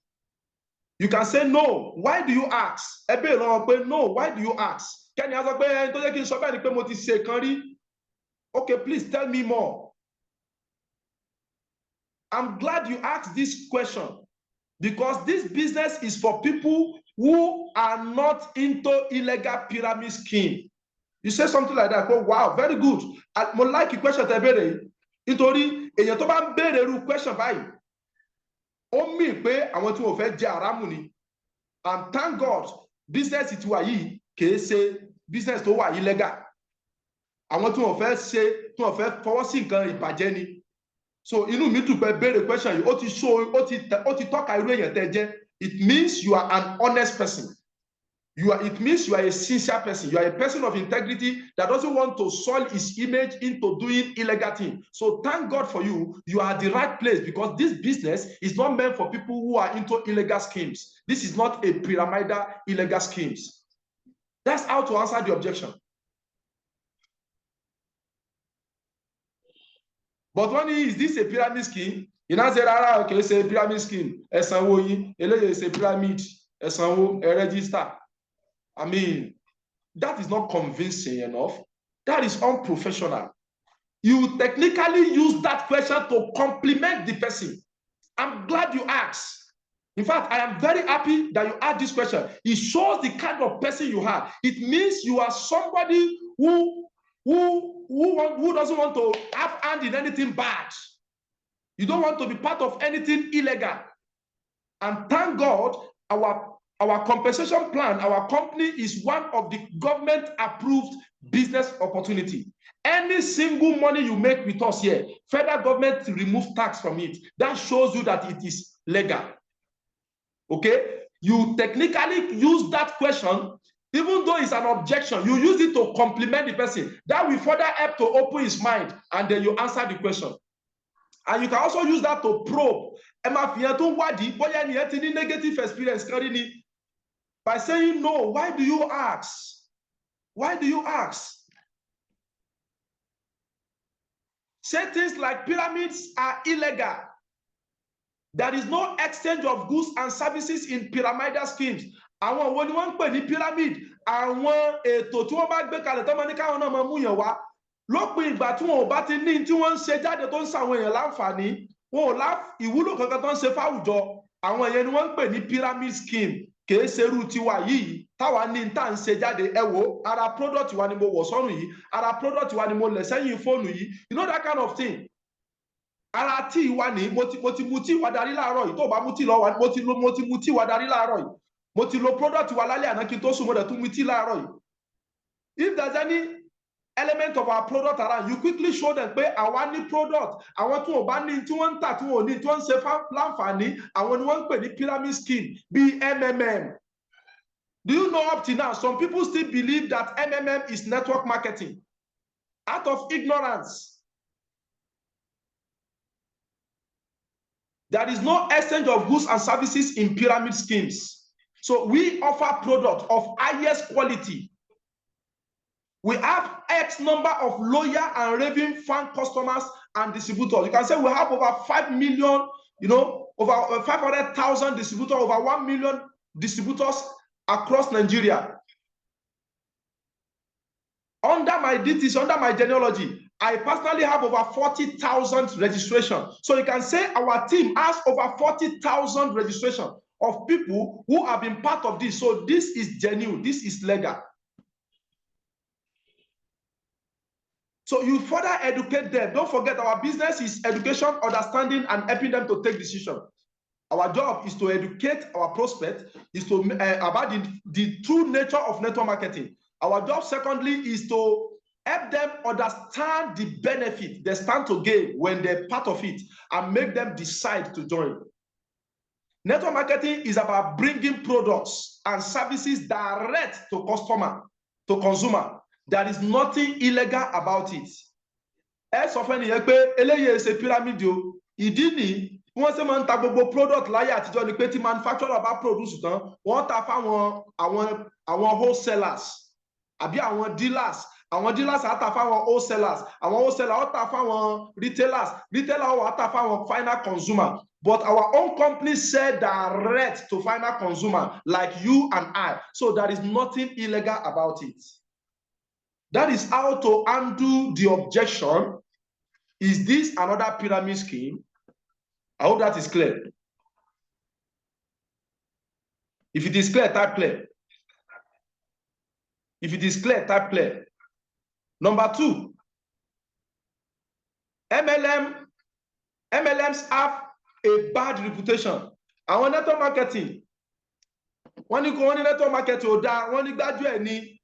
You can say no. Why do you ask? No. Why do you ask? Can you answer? Okay, please tell me more. I'm glad you asked this question because this business is for people who are not into illegal pyramid scheme. You say something like that. Oh, wow, very good. Mo like the question tẹ́ béèrè yìí. Nítorí èèyàn tó bá ń béèrè irú question báyìí, ó mì pé àwọn tí wọ́n fẹ́ jẹ àrámù ni. And thank God, business ti wà yìí kìí ṣe business tó wà illegal. Àwọn tí wọ́n fẹ́ ṣe, tí wọ́n fẹ́ fọwọ́ sí nǹkan ìbàjẹ́ ni. So inú mi dùn pé béèrè question yìí, ó ti tọ́ka irú èèyàn tẹ́ jẹ́. It means you are an honest person. It means you are a sincere person. You are a person of integrity that doesn't want to soil his image into doing illegal things. So thank God for you. You are at the right place because this business is not meant for people who are into illegal schemes. This is not a pyramidal illegal schemes. That's how to answer the objection. But when is this a pyramid scheme? You now say, okay, it's a pyramid scheme. Ẹ̀sánwó yín, eléyìí is a pyramid. Ẹ̀sánwó, ẹ register. I mean, that is not convincing enough. That is unprofessional. You technically use that question to compliment the person. I'm glad you asked. In fact, I am very happy that you asked this question. It shows the kind of person you are. It means you are somebody who doesn't want to have hand in anything bad. You don't want to be part of anything illegal. And thank God, our compensation plan, our company is one of the government-approved business opportunity. Any single money you make with us here, federal government remove tax from it. That shows you that it is legal. Okay? You technically use that question, even though it's an objection, you use it to compliment the person. That will further help to open his mind, and then you answer the question. And you can also use that to probe. Negative experience by saying no. Why do you ask? Why do you ask? Say things like pyramids are illegal. There is no exchange of goods and services in pyramidal schemes. Àwọn wo ni wọ́n ń pè ní pyramid? Àwọn ètò tí wọ́n bá gbé kalẹ̀ tó máa ní káwọn náà máa mú yàn wá. Lópin ìgbà tí wọn ò bá ti ní tí wọ́n ń ṣe jáde tó ń ṣàwọn èèyàn láǹfààní, wọn ò lá ìwúlò kankan tó ń ṣe fáwùjọ. Àwọn yẹn ni wọ́n ń pè ní pyramid scheme. Kìí ṣerú tiwa yìí táwa ní tá ń ṣe jáde. Ẹ wo ara product wa ni mo wọ̀ sọ́rùn yìí, ara product wa ni mo lẹ̀ sẹ́yìn fóònù yìí. You know that kind of thing. Ara tí wa ni mo ti mu tí wa darí láàárọ̀ yìí. Tó bá mu tí lọ wa mo ti mu tí wa darí láàárọ̀ yìí. Mo ti lo product wa lálẹ́ àná kí n tó sùn mo dẹ̀ tún mu tí láàárọ̀ yìí. If there's any element of our product around, you quickly show them pé àwa ní product. Àwọn tí wọn bá ní tí wọ́n ń tà tí wọn ò ní tí wọ́n ń ṣe láǹfààní, àwọn ni wọ́n ń pè ní pyramid scheme bí MMM. Do you know up to now, some people still believe that MMM is network marketing out of ignorance. There is no exchange of goods and services in pyramid schemes. So we offer products of highest quality. We have X number of loyal and raving fan customers and distributors. You can say we have over 5 million, over 500,000 distributors, over 1 million distributors across Nigeria. Under my DTs, under my genealogy, I personally have over 40,000 registrations. So you can say our team has over 40,000 registrations of people who have been part of this. So this is genuine, this is legal. So you further educate them. Don't forget, our business is education, understanding, and helping them to take decisions. Our job is to educate our prospect, is to about the true nature of network marketing. Our job, secondly, is to help them understand the benefit they stand to gain when they're part of it and make them decide to join. Network marketing is about bringing products and services direct to customer, to consumer. There is nothing illegal about it. Ẹ sọ fún ẹnìyẹn pé eléyìí ṣe pyramid o. Ìdí ni wọ́n ṣe máa ń ta gbogbo product láyé àtijọ́ ni pé tí manufacturer bá produce tán, wọ́n ta fáwọn àwọn wholesalers àbí àwọn dealers. Àwọn dealers á ta fáwọn wholesalers. Àwọn wholesalers á ta fáwọn retailers. Retailers á ta fáwọn final consumer. But our own company sell direct to final consumer like you and I. So there is nothing illegal about it. That is how to undo the objection. Is this another pyramid scheme? I hope that is clear. If it is clear, type clear. If it is clear, type clear. Number 2, MLMs have a bad reputation. Àwọn network marketing, wọ́n ní kò wọ́n ní network marketing ò dáa, wọ́n ní gbájú ẹ̀ ní.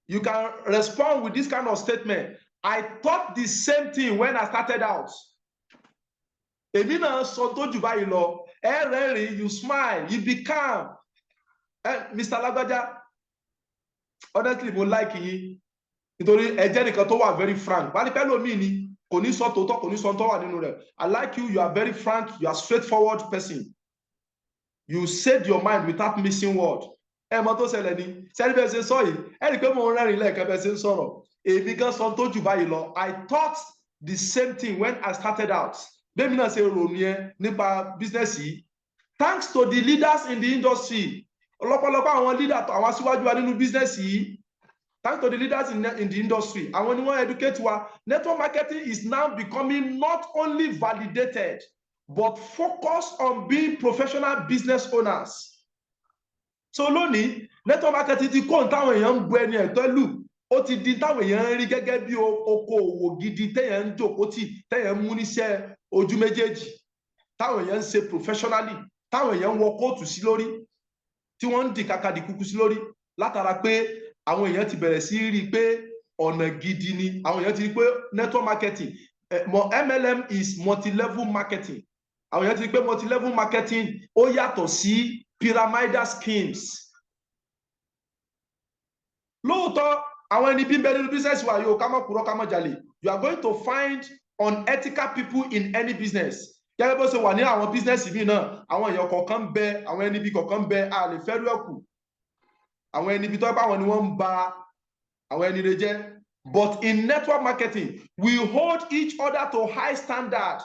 You can respond with this kind of statement. I thought the same thing when I started out. Èmi náà sọ tó jù báyìí lọ. Ẹ rẹ́rìn, you smile, you be calm. Mr. Lagbaja, honestly, mo like yín. Nítorí ẹ jẹ́ nìkan tó wà very frank. Bá ní pẹ́ lómi ni, kò ní sọ tòótọ́, kò ní sọ tó wà nínú rẹ̀. I like you, you are very frank, you are straightforward person. You said your mind without missing word. Ẹ mọ̀ tó ṣẹlẹ̀ ni, sẹ́ni bẹ́ẹ̀ ṣe sọ yìí, ẹ rí i pé mo ń rẹ́rìn lẹ́ẹ̀kan bẹ́ẹ̀ ṣe ń sọ̀rọ̀. Èmi gan sọ tó jù báyìí lọ. I thought the same thing when I started out. Bẹ́ẹ̀ mi náà ṣe rò nìyẹn nípa business yìí. Thanks to the leaders in the industry. Ọ̀pọ̀lọpọ̀ àwọn leader àwọn aṣíwájú wa nínú business yìí. Thanks to the leaders in the industry. Àwọn ni wọ́n educate wa. Network marketing is now becoming not only validated, but focused on being professional business owners. So lónìí, network marketing ti kó táwọn èèyàn ń bu ẹni ẹ̀tọ́ lù. Ó ti di táwọn èèyàn ń rí gẹ́gẹ́ bí okòwò gidi téèyàn ń jókòó tì, téèyàn ń mú níṣẹ́ ojú méjèèjì. Táwọn èèyàn ń ṣe professionally, táwọn èèyàn ń wọ kóòtù sí lórí, tí wọ́n ń di kàkàdì kúkú sí lórí, látara pé àwọn èèyàn ti bẹ̀rẹ̀ sí rí i pé ọ̀nà gidi ni. Àwọn èèyàn ti rí i pé network marketing, MLM is multi-level marketing. Àwọn èèyàn ti rí i pé multi-level marketing ó yàtọ̀ sí pyramidal schemes. Lóòótọ́, àwọn ẹni bí ń bẹ nínú business wa yóò ká mọ́ purọ́ ká mọ́ jalè. You are going to find unethical people in any business. Gẹ́gẹ́ bó ṣe wà ní àwọn business mi náà, àwọn èèyàn kọ̀ọ̀kan bẹ, àwọn ẹni bí kọ̀ọ̀kan bẹ, a lè fẹ́ rú ẹ̀kú. Àwọn ẹni bí tó bá wọn ni wọ́n ń ba àwọn ẹni rẹ jẹ́. But in network marketing, we hold each other to high standard.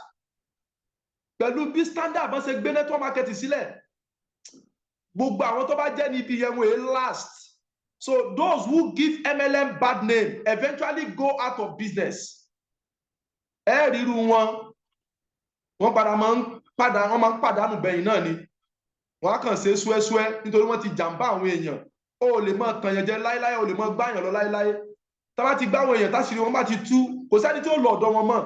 Pẹ̀lú bí standard bá ṣe gbé network marketing sílẹ̀, gbogbo àwọn tó bá jẹ́ níbi yẹn wọ́n è last. So those who give MLM bad name eventually go out of business. Ẹ ríru wọn, wọ́n máa ń pàdánù bẹ̀yìn náà ni. Wọ́n á kàn ṣe súẹ́súẹ́ nítorí wọ́n ti jàǹbá àwọn èèyàn. O lè mọ tàn yẹn jẹ láíláí, o lè mọ gbáyàn lọ láíláí. Tá bá ti gbá àwọn èèyàn táṣìírí wọn bá ti tú, kò sẹ́ni tí ó lọ ọ̀dọ̀ wọn mọ́.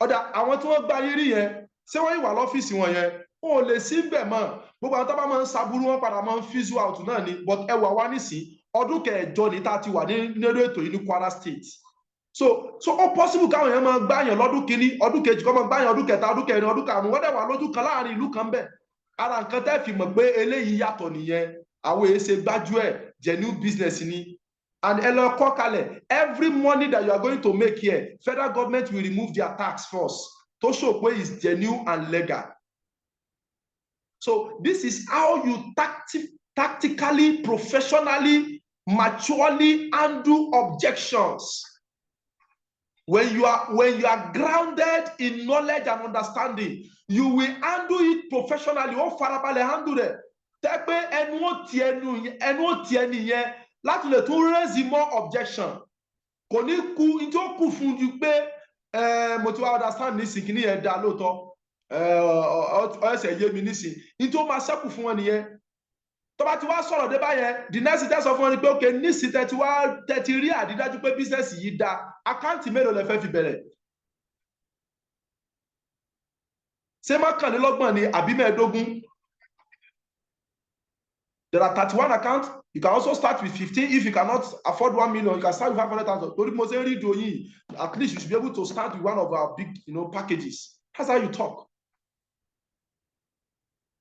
Ọ̀dà àwọn tí wọ́n gbá yín rí yẹn, ṣé wọ́n yìí wà lọ́fíìsì wọn yẹn? O lè sí bẹ̀ mọ́. Gbogbo àwọn tó bá máa ń saburú wọn padà máa ń fizzle out náà ni. But ẹ wà wá nísìn, ọdún kẹjọ ní tá a ti wà nínú ètò yìí ní Kwara State. So ó possible káwọn èèyàn máa gbáyàn lọ́dún kìíní, ọdún kejì kọ́ máa gbáyàn ọdún kẹta, ọdún kẹrin, ọdún karùn-ún, wọ́n dẹ̀ wà lójú kan láàrin ìlú kan bẹ̀. Ara nǹkan tẹ́ fi mọ̀ pé eléyìí yàtọ̀ nìyẹn. Àwọn èèyàn ṣe gbájú ẹ̀, genuine business ni. And ẹ lọ kọ́ kalẹ̀, every money that you are going to make here, federal government will remove their tax first to show pé is genuine and legal. So this is how you tactically, professionally, maturely handle objections. When you are grounded in knowledge and understanding, you will handle it professionally. Ó farabalẹ̀ handle rẹ̀. Tẹ́ pé ẹnu ó ti ẹni yẹn láti lè tún raise more objection. Kò ní kú ní tí ó kù fún ju pé mo ti wá understand nísìn kí ni yẹn dá lóòótọ́. Ẹsẹ̀ yé mi nísìn. Ní tí ó máa ṣẹ́kù fún wọn nìyẹn. Tó bá ti wá sọ̀rọ̀ dé báyẹn, the next step sọ fún wọn ni pé okay, nísìn tẹ́ ti rí àdídájú pé business yìí dá, àkáǹtì mélòó lẹ fẹ́ fi bẹ̀rẹ̀? Ṣé mọ́kànlélọ́gbọ̀n ni àbí mẹ́ẹ̀ẹ́dógún? There are 31 accounts. You can also start with 15. If you cannot afford 1 million, you can start with 500,000. At least you should be able to start with one of our big, packages. That's how you talk.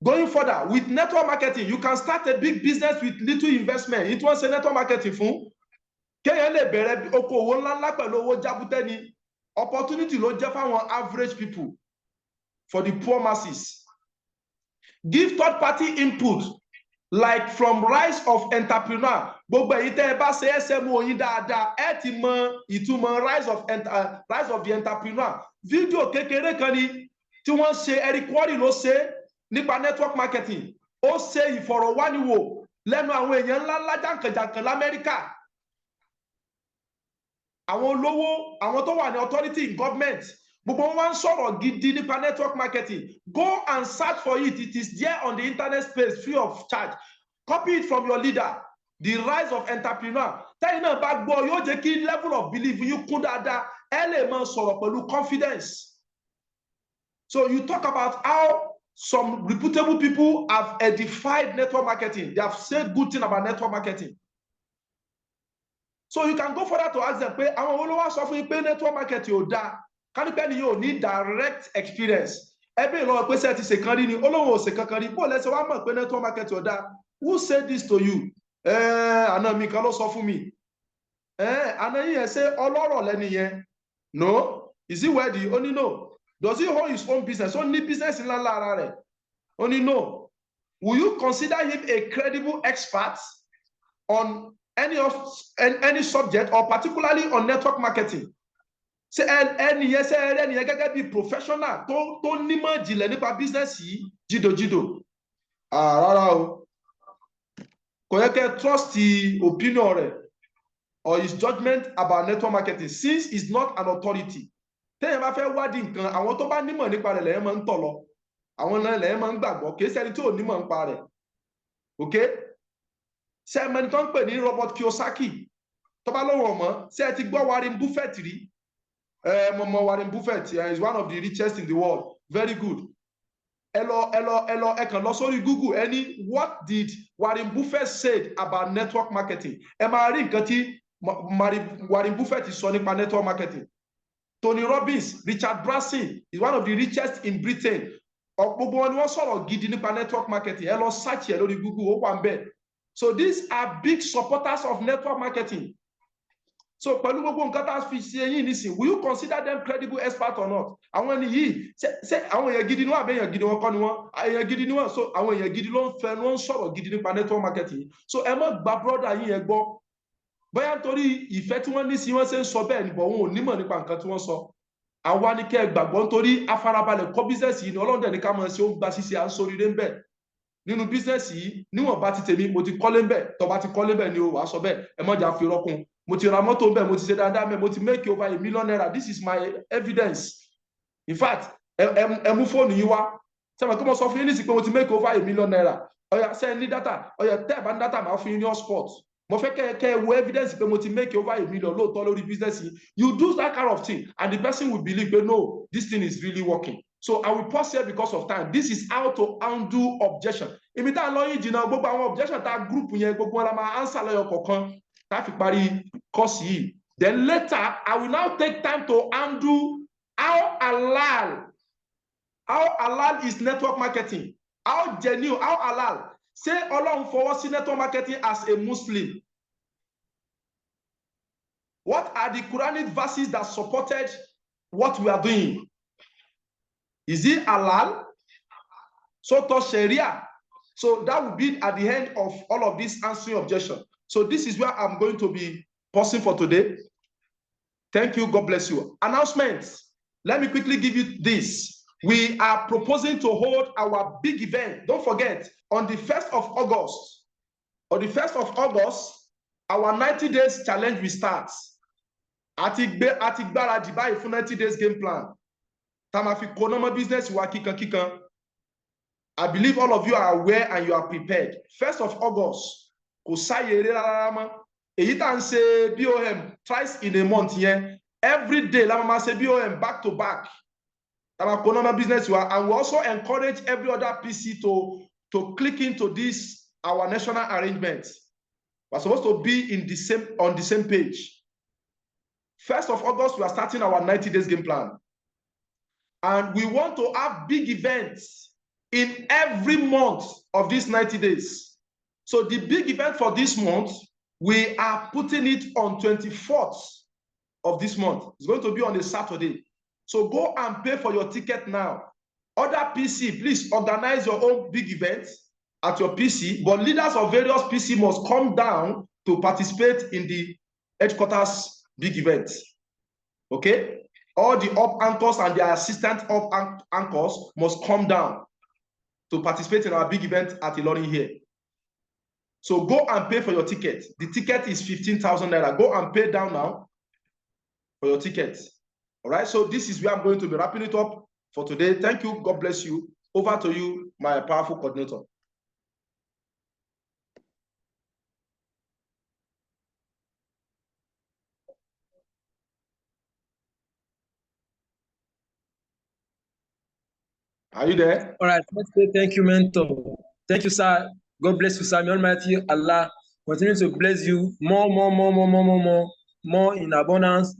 Going further, with network marketing, you can start a big business with little investment. It was a network marketing fún. Kéèyàn lè bẹ̀rẹ̀ okòwò ńláńlá pẹ̀lú owó jábútẹ́ ni. Opportunity ló jẹ́ fáwọn average people, for the poor masses. Give third-party input, like from Rise of Entrepreneur. Gbogbo èyí tẹ́ ẹ bá ṣe SMO yín dáadáa, ẹ ti mọ ìtumọ̀ Rise of the Entrepreneur. Fídíò kékeré kan ni tí wọ́n ṣe, Eric Worre ló ṣe nípa network marketing. Ó ṣe ìfọ̀rọ̀wánilwò lẹ́nu àwọn èèyàn ńláńlá jàǹkànjàǹkàn l'Amẹ́ríkà. Àwọn olówó, àwọn tó wà ní authority in government, Gbogbo wọn sọ̀rọ̀ gidi nípa network marketing. Go and search for it. It is there on the internet space free of charge. Copy it from your leader. The rise of entrepreneur. Tẹ́yìn náà bá gbọ́ yóò jẹ́ kí level of belief yín kún dáadáa. Ẹ lè máa sọ̀rọ̀ pẹ̀lú confidence. So you talk about how some reputable people have edified network marketing. They have said good thing about network marketing. So you can go further to ask them, pé àwọn olówó sọ fún yín pé network marketing ò dáa. Kánípẹ́ ni yóò ní direct experience. Ẹbí ìlọ́wọ́ pé sẹ́ẹ̀ ti ṣe kan rí ni, olówó ò ṣe kankan rí. Bó lẹ́sẹ̀ wá mọ̀ pé network marketing ò dáa. Who said this to you? Àná mi kan ló sọ fún mi. Àná yín yẹn ṣe ọlọ́rọ̀ lẹ́ni yẹn. No. Is he wealthy? Only no. Does he hold his own business? Only business in la. Only no. Will you consider him a credible expert on any subject, or particularly on network marketing? Say any yes, any be professional. To nímọ̀ jìnlẹ̀ nípa business yìí jido. Rárá o. Kò yẹ kẹ́ trust the opinion rẹ̀ or his judgment about network marketing, since he's not an authority. Tẹ́yìn bá fẹ́ wádìí nǹkan, àwọn tó bá nímọ̀ nípa rẹ̀ lẹ́yìn máa ń tọ̀ lọ. Àwọn náà lẹ́yìn máa ń gbàgbọ́, kì í ṣẹni tí ò nímọ̀ nípa rẹ̀. Okay? Ṣé ẹmẹni tó ń pè ní Robert Kiyosaki? Tó bá lóhùn ọmọ, ṣé ẹ ti gbọ́ Warren Buffett rí? Mọ̀mọ́ Warren Buffett is one of the richest in the world. Very good. Ẹ kàn lọ sórí Google, what did Warren Buffett said about network marketing? Ẹ máa rí nǹkan tí Warren Buffett sọ nípa network marketing. Tony Robbins, Richard Branson is one of the richest in Britain. Gbogbo wọn ni wọ́n sọ̀rọ̀ gidi nípa network marketing. Ẹ lọ search ẹ lórí Google, ó wà ń bẹ̀. So these are big supporters of network marketing. So pẹ̀lú gbogbo nǹkan tá a fi ṣe yín nísìn, will you consider them credible expert or not? Àwọn ẹni yìí, ṣé àwọn èèyàn gidi ni wọ́n àbí èèyàn gidi wọn kọ́ ni wọ́n? Èèyàn gidi ni wọ́n, so àwọn èèyàn gidi ló ń fẹnu wọn sọ̀rọ̀ gidi nípa network marketing. So ẹ má gba brother yín yẹn gbọ́. Bóyá nítorí ìfẹ́ tí wọ́n ní sí wọ́n ṣe ń sọ bẹ́ẹ̀ ni, bọ̀ wọn ò nímọ̀ nípa nǹkan tí wọ́n sọ. Àwa ni kẹ́ ẹ gbàgbọ́ nítorí afárabalẹ̀ kọ́ bísíǹsì yìí ni Ọlọ́run dẹ̀ ní ká máa ṣe ó gba ṣíṣe à ń soríire ń bẹ̀. Nínú bísíǹsì yìí, níwọ̀n bá ti tèmi, mo ti kọ́lé ń bẹ̀, tó bá ti kọ́lé bẹ̀ ni o wàá sọ bẹ́ẹ̀, ẹ má jà fi rọ́kun. Mo ti ra mọ́tò ń bẹ̀, mo ti ṣe dáadáa mẹ́, mo ti make over $1 million. This is my evidence. In fact, ẹ mú fóònù yín wá. Ṣé mo kí mo sọ fún yín nísìsiyìí pé mo ti make over $1 million? Ọ̀yà ṣé ẹ ní data? Ọ̀yà tẹ́ ẹ bá ní data, màá fún yín ní hotspot. Mo fẹ́ kẹ́ ẹ wo evidence pé mo ti make over $1 million lóòótọ́ lórí business yìí. You do that kind of thing and the person will believe pé no, this thing is really working. So I will pause here because of time. This is how to undo objection. Èmi tá a lọ yín jìnnà, gbogbo àwọn objection tá a group yẹn, gbogbo wọn la máa answer lẹ́yọ kọ̀ọ̀kan tá a fi parí course yìí. Then later, I will now take time to undo how halal is network marketing. How genuine, how halal. Say Ọlọ́run fọwọ́ sí network marketing as a Muslim. What are the Quranic verses that supported what we are doing? Is it halal? So to Sharia. So that will be at the end of all of this answering objection. So this is where I'm going to be pausing for today. Thank you. God bless you. Announcements. Let me quickly give you this. We are proposing to hold our big event. Don't forget, on the 1st of August, our 90 days challenge will start. Ati gbáradì báyìí fún 90 days game plan. Tá máa fi kó normal business wa kíkan. I believe all of you are aware and you are prepared. 1st of August, kò sáyé eré rárá mọ́. Èyí tá ń ṣe BOM twice in a month yẹn. Every day la máa ṣe BOM back to back. Tá máa kó normal business wa, and we also encourage every other PC to click into this our national arrangement. We're supposed to be on the same page. 1st of August, we are starting our 90 days game plan. And we want to have big events in every month of these 90 days. So the big event for this month, we are putting it on 24th of this month. It's going to be on a Saturday. So go and pay for your ticket now. Other PC, please organize your own big event at your PC, but leaders of various PC must come down to participate in the headquarters big event. Okay? All the up anchors and their assistant up anchors must come down to participate in our big event at Ilorin here. So go and pay for your ticket. The ticket is 15,000 naira. Go and pay down now for your ticket. All right, so this is where I'm going to be wrapping it up for today. Thank you. God bless you. Over to you, my powerful coordinator. Are you there? All right, let's say thank you, mentor. Thank you, sir. God bless you, sir. May Almighty Allah continue to bless you more in abundance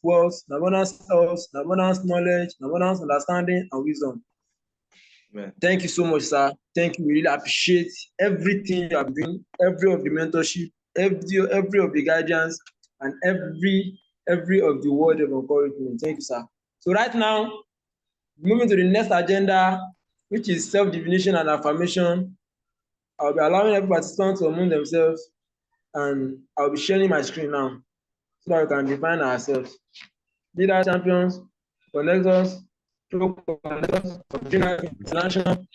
wealth, in abundance health, in abundance knowledge, in abundance understanding and wisdom. Amen. Thank you so much, sir. Thank you. We really appreciate everything you have been, every of the mentorship, every of the guidance, and every of the word of encouragement. Thank you, sir. So right now, moving to the next agenda, which is self-definition and affirmation. I'll be allowing every participant to unmute themselves, and I'll be sharing my screen now so that we can define ourselves. Leader champions, connectors, pro connectors, international.